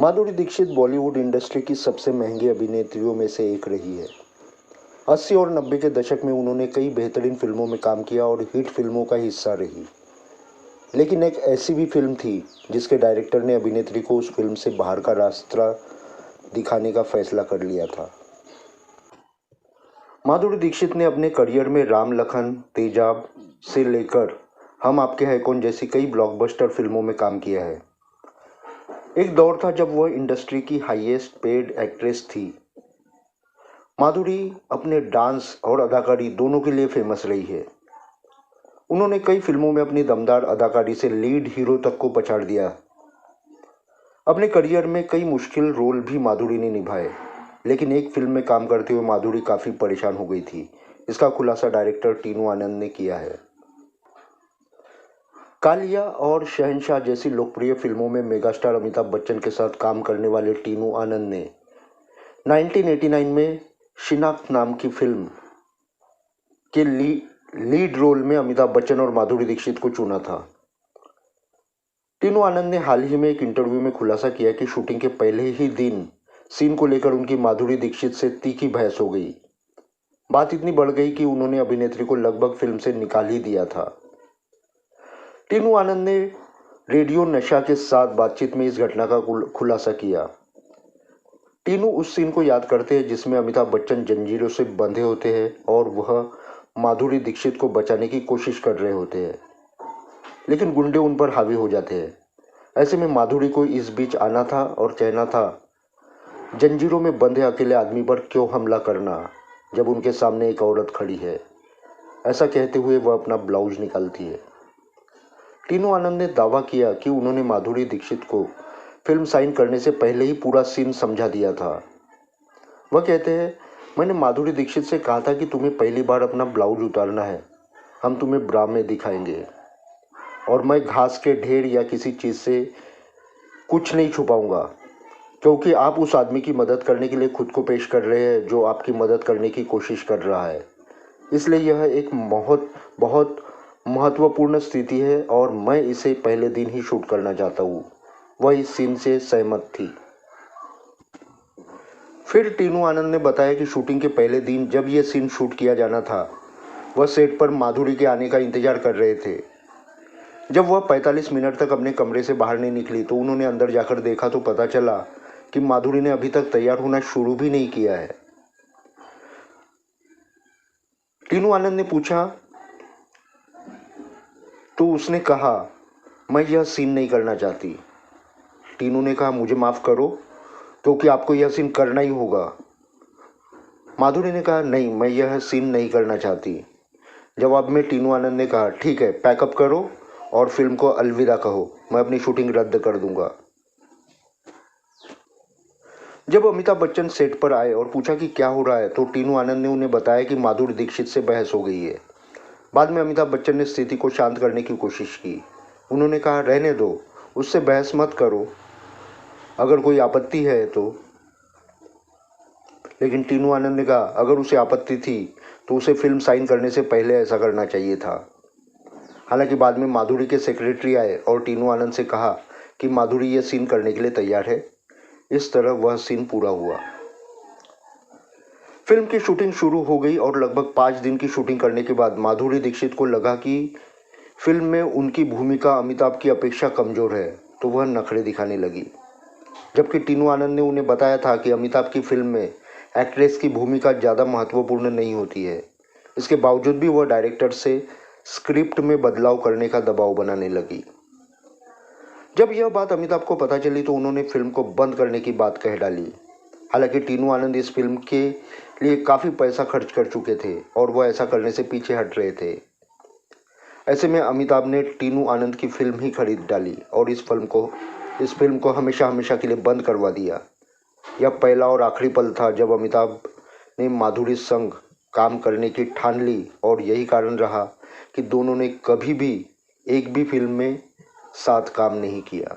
Madhuri Dixit Bollywood industry की सबसे महंगी अभिनेत्रियों में से एक रही है। 80 और 90 के दशक में उन्होंने कई बेहतरीन फिल्मों में काम किया और हिट फिल्मों का हिस्सा रही। लेकिन एक ऐसी भी फिल्म थी जिसके डायरेक्टर ने अभिनेत्री को उस फिल्म से बाहर का रास्ता दिखाने का फैसला कर लिया था। माधुरी दीक्षित ने अपने करियर में राम लखन, तेजाब से लेकर हम आपके हैं कौन जैसी कई ब्लॉकबस्टर फिल्मों में काम किया है। एक दौर था जब वह इंडस्ट्री की हाईएस्ट पेड एक्ट्रेस थी। माधुरी अपने डांस और अदाकारी दोनों के लिए फेमस रही है। उन्होंने कई फिल्मों में अपनी दमदार अदाकारी से लीड हीरो तक को पछाड़ दिया। अपने करियर में कई मुश्किल रोल भी माधुरी ने निभाए, लेकिन एक फिल्म में काम करते हुए माधुरी काफ़ी परेशान हो गई थी। इसका खुलासा डायरेक्टर टीनू आनंद ने किया है। कालिया और शहंशाह जैसी लोकप्रिय फिल्मों में मेगास्टार अमिताभ बच्चन के साथ काम करने वाले टीनू आनंद ने 1989 में शिनाख्त नाम की फिल्म के लीड रोल में अमिताभ बच्चन और माधुरी दीक्षित को चुना था। टीनू आनंद ने हाल ही में एक इंटरव्यू में खुलासा किया कि शूटिंग के पहले ही दिन सीन को लेकर उनकी माधुरी दीक्षित से तीखी बहस हो गई। बात इतनी बढ़ गई कि उन्होंने अभिनेत्री को लगभग फिल्म से निकाल ही दिया था। टीनू आनंद ने रेडियो नशा के साथ बातचीत में इस घटना का खुलासा किया। टीनू उस सीन को याद करते हैं जिसमें अमिताभ बच्चन जंजीरों से बंधे होते हैं और वह माधुरी दीक्षित को बचाने की कोशिश कर रहे होते हैं, लेकिन गुंडे उन पर हावी हो जाते हैं। ऐसे में माधुरी को इस बीच आना था और कहना था, जंजीरों में बंधे अकेले आदमी पर क्यों हमला करना जब उनके सामने एक औरत खड़ी है। ऐसा कहते हुए वह अपना ब्लाउज निकालती है। टीनू आनंद ने दावा किया कि उन्होंने माधुरी दीक्षित को फिल्म साइन करने से पहले ही पूरा सीन समझा दिया था। वह कहते हैं, मैंने माधुरी दीक्षित से कहा था कि तुम्हें पहली बार अपना ब्लाउज उतारना है, हम तुम्हें ब्रा में दिखाएंगे और मैं घास के ढेर या किसी चीज़ से कुछ नहीं छुपाऊंगा, क्योंकि आप उस आदमी की मदद करने के लिए खुद को पेश कर रहे हैं जो आपकी मदद करने की कोशिश कर रहा है। इसलिए यह एक बहुत महत्वपूर्ण स्थिति है और मैं इसे पहले दिन ही शूट करना चाहता हूँ। वह इस सीन से सहमत थी। फिर टीनू आनंद ने बताया कि शूटिंग के पहले दिन जब यह सीन शूट किया जाना था, वह सेट पर माधुरी के आने का इंतजार कर रहे थे। जब वह 45 मिनट तक अपने कमरे से बाहर नहीं निकली तो उन्होंने अंदर जाकर देखा तो पता चला कि माधुरी ने अभी तक तैयार होना शुरू भी नहीं किया है। टीनू आनंद ने पूछा तो उसने कहा, मैं यह सीन नहीं करना चाहती। टीनू ने कहा, मुझे माफ़ करो क्योंकि आपको यह सीन करना ही होगा। माधुरी ने कहा, नहीं, मैं यह सीन नहीं करना चाहती। जवाब में टीनू आनंद ने कहा, ठीक है, पैकअप करो और फिल्म को अलविदा कहो, मैं अपनी शूटिंग रद्द कर दूंगा। जब अमिताभ बच्चन सेट पर आए और पूछा कि क्या हो रहा है तो टीनू आनंद ने उन्हें बताया कि माधुरी दीक्षित से बहस हो गई है। बाद में अमिताभ बच्चन ने स्थिति को शांत करने की कोशिश की। उन्होंने कहा, रहने दो, उससे बहस मत करो, अगर कोई आपत्ति है तो। लेकिन टीनू आनंद ने कहा, अगर उसे आपत्ति थी तो उसे फिल्म साइन करने से पहले ऐसा करना चाहिए था। हालांकि बाद में माधुरी के सेक्रेटरी आए और टीनू आनंद से कहा कि माधुरी यह सीन करने के लिए तैयार है। इस तरह वह सीन पूरा हुआ। फिल्म की शूटिंग शुरू हो गई और लगभग 5 दिन की शूटिंग करने के बाद माधुरी दीक्षित को लगा कि फिल्म में उनकी भूमिका अमिताभ की अपेक्षा कमज़ोर है, तो वह नखरे दिखाने लगी। जबकि टीनू आनंद ने उन्हें बताया था कि अमिताभ की फिल्म में एक्ट्रेस की भूमिका ज़्यादा महत्वपूर्ण नहीं होती है। इसके बावजूद भी वह डायरेक्टर से स्क्रिप्ट में बदलाव करने का दबाव बनाने लगी। जब यह बात अमिताभ को पता चली तो उन्होंने फिल्म को बंद करने की बात कह डाली। हालांकि टीनू आनंद इस फिल्म के लिए काफ़ी पैसा खर्च कर चुके थे और वह ऐसा करने से पीछे हट रहे थे। ऐसे में अमिताभ ने टीनू आनंद की फिल्म ही खरीद डाली और इस फिल्म को हमेशा हमेशा के लिए बंद करवा दिया। यह पहला और आखिरी पल था जब अमिताभ ने माधुरी संग काम करने की ठान ली और यही कारण रहा कि दोनों ने कभी भी एक भी फिल्म में साथ काम नहीं किया।